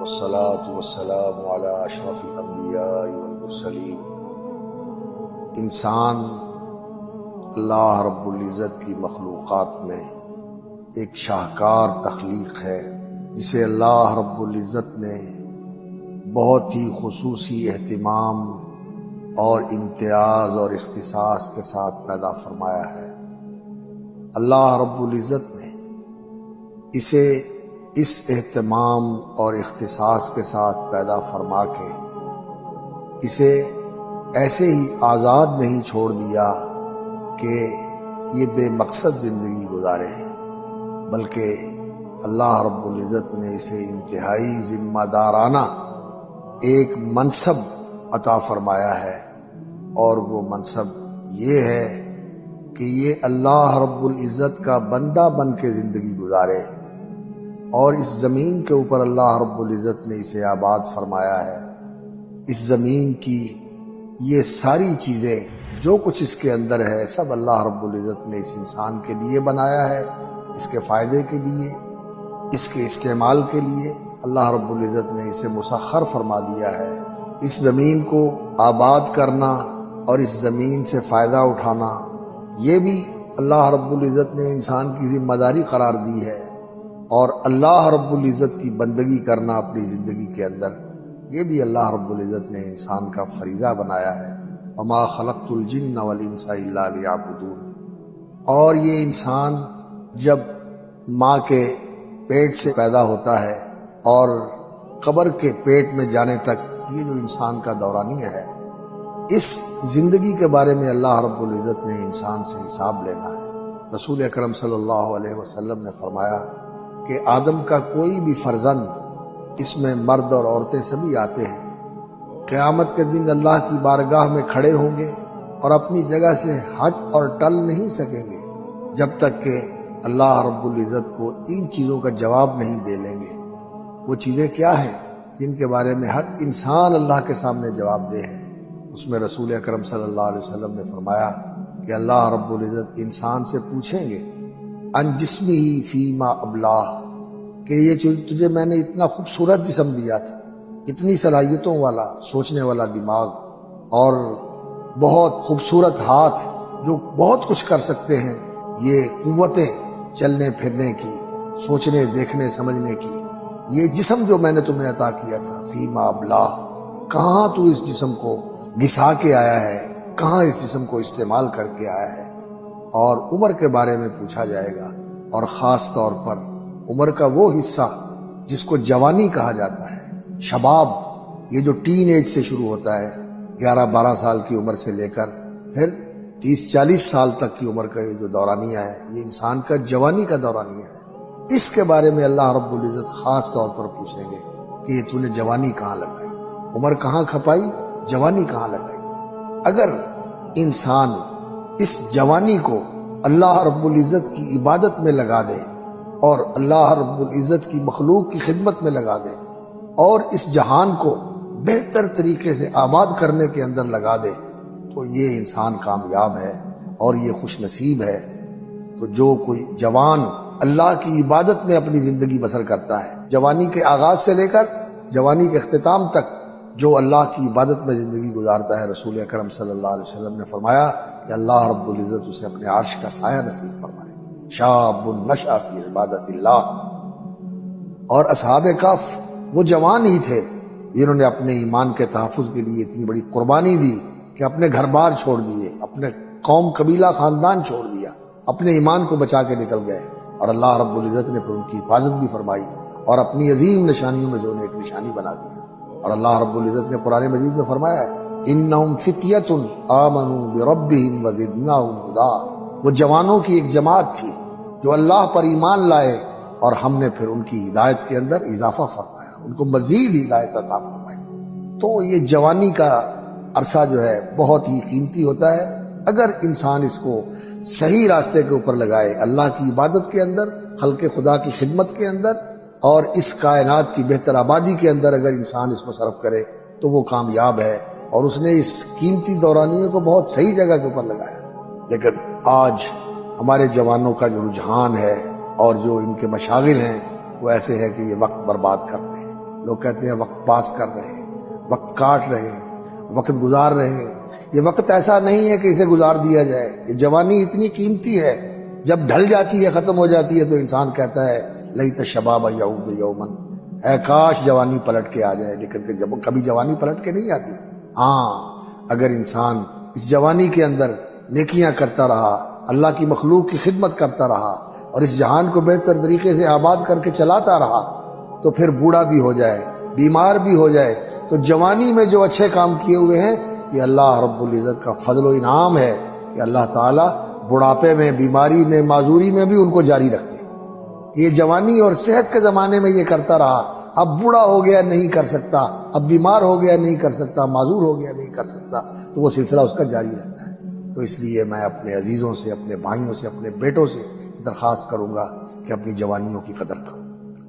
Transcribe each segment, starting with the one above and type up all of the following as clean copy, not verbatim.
والصلاة والسلام علی اشرف الانبیاء والمرسلین۔ انسان اللہ رب العزت کی مخلوقات میں ایک شاہکار تخلیق ہے جسے اللہ رب العزت نے بہت ہی خصوصی اہتمام اور امتیاز اور اختصاص کے ساتھ پیدا فرمایا ہے۔ اللہ رب العزت نے اسے اس اہتمام اور اختصاص کے ساتھ پیدا فرما کے اسے ایسے ہی آزاد نہیں چھوڑ دیا کہ یہ بے مقصد زندگی گزارے، بلکہ اللہ رب العزت نے اسے انتہائی ذمہ دارانہ ایک منصب عطا فرمایا ہے، اور وہ منصب یہ ہے کہ یہ اللہ رب العزت کا بندہ بن کے زندگی گزارے، اور اس زمین کے اوپر اللہ رب العزت نے اسے آباد فرمایا ہے۔ اس زمین کی یہ ساری چیزیں جو کچھ اس کے اندر ہے سب اللہ رب العزت نے اس انسان کے لیے بنایا ہے، اس کے فائدے کے لیے، اس کے استعمال کے لیے اللہ رب العزت نے اسے مسخر فرما دیا ہے۔ اس زمین کو آباد کرنا اور اس زمین سے فائدہ اٹھانا یہ بھی اللہ رب العزت نے انسان کی ذمہ داری قرار دی ہے، اور اللہ رب العزت کی بندگی کرنا اپنی زندگی کے اندر یہ بھی اللہ رب العزت نے انسان کا فریضہ بنایا ہے۔ وما خلقت الجن والانس الا لیعبدون۔ اور یہ انسان جب ماں کے پیٹ سے پیدا ہوتا ہے اور قبر کے پیٹ میں جانے تک یہ جو انسان کا دورانیہ ہے، اس زندگی کے بارے میں اللہ رب العزت نے انسان سے حساب لینا ہے۔ رسول اکرم صلی اللہ علیہ وسلم نے فرمایا کہ آدم کا کوئی بھی فرزند، اس میں مرد اور عورتیں سبھی آتے ہیں، قیامت کے دن اللہ کی بارگاہ میں کھڑے ہوں گے اور اپنی جگہ سے ہٹ اور ٹل نہیں سکیں گے جب تک کہ اللہ رب العزت کو ان چیزوں کا جواب نہیں دے لیں گے۔ وہ چیزیں کیا ہیں جن کے بارے میں ہر انسان اللہ کے سامنے جواب دے ہے؟ اس میں رسول اکرم صلی اللہ علیہ وسلم نے فرمایا کہ اللہ رب العزت انسان سے پوچھیں گے ان جسمی فیما ابلاہ، کہ یہ تجھے میں نے اتنا خوبصورت جسم دیا تھا، اتنی صلاحیتوں والا، سوچنے والا دماغ اور بہت خوبصورت ہاتھ جو بہت کچھ کر سکتے ہیں، یہ قوتیں چلنے پھرنے کی، سوچنے دیکھنے سمجھنے کی، یہ جسم جو میں نے تمہیں عطا کیا تھا، فیما ابلاہ، کہاں تو اس جسم کو گھسا کے آیا ہے، کہاں اس جسم کو استعمال کر کے آیا ہے؟ اور عمر کے بارے میں پوچھا جائے گا، اور خاص طور پر عمر کا وہ حصہ جس کو جوانی کہا جاتا ہے، شباب، یہ جو ٹین ایج سے شروع ہوتا ہے، 11-12 سال کی عمر سے لے کر پھر 30-40 سال تک کی عمر کا یہ جو دورانیہ ہے، یہ انسان کا جوانی کا دورانیہ ہے۔ اس کے بارے میں اللہ رب العزت خاص طور پر پوچھیں گے کہ یہ تو نے جوانی کہاں لگائی، عمر کہاں کھپائی، جوانی کہاں لگائی؟ اگر انسان اس جوانی کو اللہ رب العزت کی عبادت میں لگا دے اور اللہ رب العزت کی مخلوق کی خدمت میں لگا دے اور اس جہان کو بہتر طریقے سے آباد کرنے کے اندر لگا دے تو یہ انسان کامیاب ہے اور یہ خوش نصیب ہے۔ تو جو کوئی جوان اللہ کی عبادت میں اپنی زندگی بسر کرتا ہے، جوانی کے آغاز سے لے کر جوانی کے اختتام تک جو اللہ کی عبادت میں زندگی گزارتا ہے، رسول اکرم صلی اللہ علیہ وسلم نے فرمایا کہ اللہ رب العزت اسے اپنے عرش کا سایہ نصیب فرمائے۔ شاب نشأ فی عبادت اللہ۔ اور اصحاب کہف وہ جوان ہی تھے جنہوں نے اپنے ایمان کے تحفظ کے لیے اتنی بڑی قربانی دی کہ اپنے گھر بار چھوڑ دیے، اپنے قوم قبیلہ خاندان چھوڑ دیا، اپنے ایمان کو بچا کے نکل گئے، اور اللہ رب العزت نے پھر ان کی حفاظت بھی فرمائی اور اپنی عظیم نشانیوں میں سے انہیں ایک نشانی بنا دی۔ اور اللہ رب العزت نے قرآن مجید میں فرمایا ہے انہم فتیۃ آمنوا بربہم وزدناہم ہدی۔ وہ جوانوں کی ایک جماعت تھی جو اللہ پر ایمان لائے اور ہم نے پھر ان کی ہدایت کے اندر اضافہ فرمایا، ان کو مزید ہدایت عطا فرمائی۔ تو یہ جوانی کا عرصہ جو ہے بہت ہی قیمتی ہوتا ہے، اگر انسان اس کو صحیح راستے کے اوپر لگائے، اللہ کی عبادت کے اندر، خلق خدا کی خدمت کے اندر، اور اس کائنات کی بہتر آبادی کے اندر اگر انسان اس کو صرف کرے تو وہ کامیاب ہے، اور اس نے اس قیمتی دورانیے کو بہت صحیح جگہ کے اوپر لگایا۔ لیکن آج ہمارے جوانوں کا جو رجحان ہے اور جو ان کے مشاغل ہیں وہ ایسے ہے کہ یہ وقت برباد کرتے ہیں، لوگ کہتے ہیں وقت پاس کر رہے ہیں، وقت کاٹ رہے ہیں، وقت گزار رہے ہیں۔ یہ وقت ایسا نہیں ہے کہ اسے گزار دیا جائے۔ یہ جوانی اتنی قیمتی ہے، جب ڈھل جاتی ہے، ختم ہو جاتی ہے، تو انسان کہتا ہے لیت الشباب یعود یوما، اے کاش جوانی پلٹ کے آ جائے، لیکن کہ جب کبھی جوانی پلٹ کے نہیں آتی۔ ہاں، اگر انسان اس جوانی کے اندر نیکیاں کرتا رہا، اللہ کی مخلوق کی خدمت کرتا رہا، اور اس جہان کو بہتر طریقے سے آباد کر کے چلاتا رہا، تو پھر بوڑھا بھی ہو جائے، بیمار بھی ہو جائے، تو جوانی میں جو اچھے کام کیے ہوئے ہیں، یہ اللہ رب العزت کا فضل و انعام ہے کہ اللہ تعالیٰ بڑھاپے میں، بیماری میں، معذوری میں بھی ان کو جاری رکھتے ہیں۔ یہ جوانی اور صحت کے زمانے میں یہ کرتا رہا، اب بوڑھا ہو گیا نہیں کر سکتا، اب بیمار ہو گیا نہیں کر سکتا، معذور ہو گیا نہیں کر سکتا، تو وہ سلسلہ اس کا جاری رہتا ہے۔ تو اس لیے میں اپنے عزیزوں سے، اپنے بھائیوں سے، اپنے بیٹوں سے درخواست کروں گا کہ اپنی جوانیوں کی قدر کرو،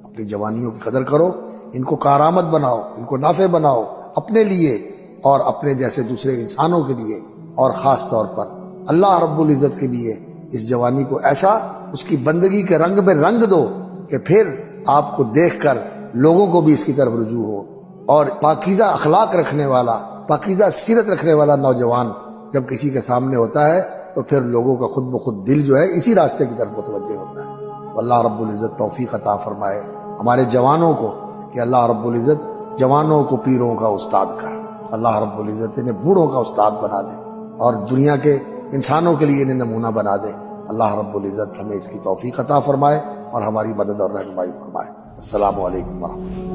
اپنی جوانیوں کی قدر کرو، ان کو کارآمد بناؤ، ان کو نافع بناؤ، اپنے لیے اور اپنے جیسے دوسرے انسانوں کے لیے، اور خاص طور پر اللہ رب العزت کے لیے اس جوانی کو ایسا اس کی بندگی کے رنگ میں رنگ دو کہ پھر آپ کو دیکھ کر لوگوں کو بھی اس کی طرف رجوع ہو۔ اور پاکیزہ اخلاق رکھنے والا، پاکیزہ سیرت رکھنے والا نوجوان جب کسی کے سامنے ہوتا ہے تو پھر لوگوں کا خود بخود دل جو ہے اسی راستے کی طرف متوجہ ہوتا ہے۔ اللہ رب العزت توفیق عطا فرمائے ہمارے جوانوں کو کہ اللہ رب العزت جوانوں کو پیروں کا استاد کر، اللہ رب العزت انہیں بوڑھوں کا استاد بنا دے اور دنیا کے انسانوں کے لیے انہیں نمونہ بنا دے۔ اللہ رب العزت ہمیں اس کی توفیق عطا فرمائے اور ہماری مدد اور رہنمائی فرمائے۔ السلام علیکم ورحمۃ اللہ۔